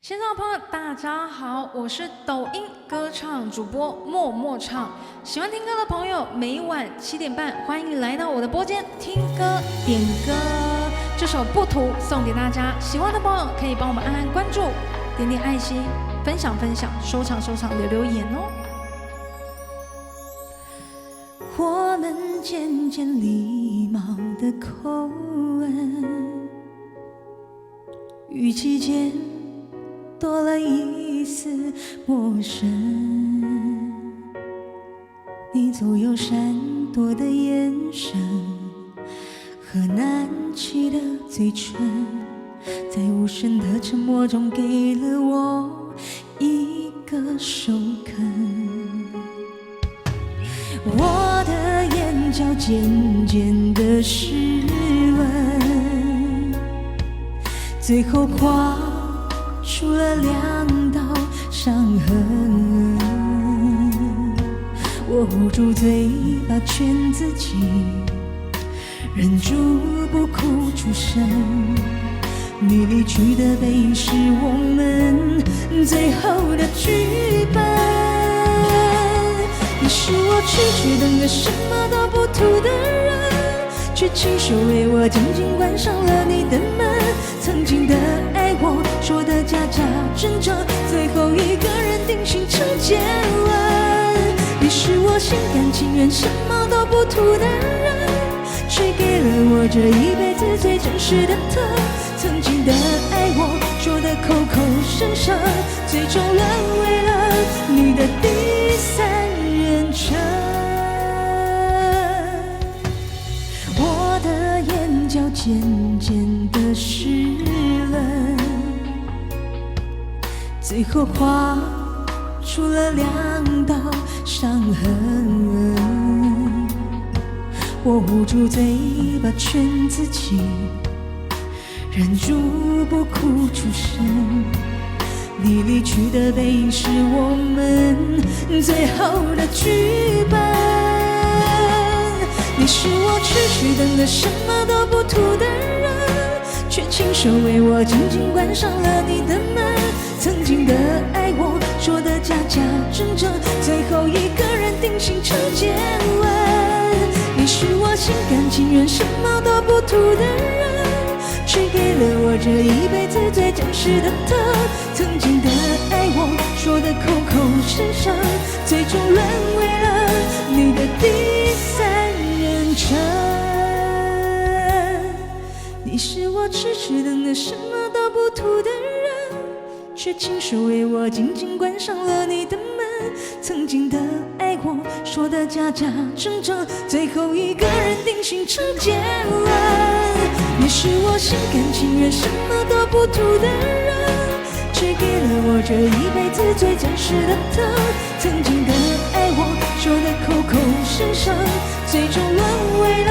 线上的朋友，大家好，我是抖音歌唱主播默默唱。喜欢听歌的朋友，每晚7点半，欢迎来到我的播间听歌点歌。这首《不图》送给大家，喜欢的朋友可以帮我们按关注，点点爱心，分享，收藏，留言哦。我们渐渐礼貌的口吻，语气间多了一丝陌生，你左右闪躲的眼神和难起的嘴唇，在无声的沉默中给了我一个首肯。我的眼角渐渐的湿润，最后画出了2道伤痕，我捂住嘴巴劝自己，忍住不哭出声。你离去的背影是我们最后的剧本。你是我痴痴等个什么都不图的人，却亲手为我紧紧关上了你的门。曾经的爱我说的假假真真，最后一个人定性成结论。你是我心甘情愿什么都不图的人，却给了我这一辈子最真实的疼。曾经的爱我说的口口声声，最终沦为了你的第三人称。我的眼角渐渐的湿润，最后画出了2道伤痕。我捂住嘴巴劝自己，忍住不哭出声。你离去的背影是我们最后的剧本。你是我痴痴等的什么都不图的人，却亲手为我紧紧关上了你的门。曾经的爱我说的假假真真，最后一个人定性成结论。你是我心甘情愿什么都不图的人，却给了我这一辈子最真实的疼。曾经的爱我说的口口声声，最终沦为了你的第三人称。你是我痴痴等的什么都不图的人，却亲手为我紧紧关上了你的门。曾经的爱我说的假假真真，最后一个人定性成结论。你是我心甘情愿什么都不图的人，却给了我这一辈子最真实的疼。曾经的爱我说的口口声声，最终沦为了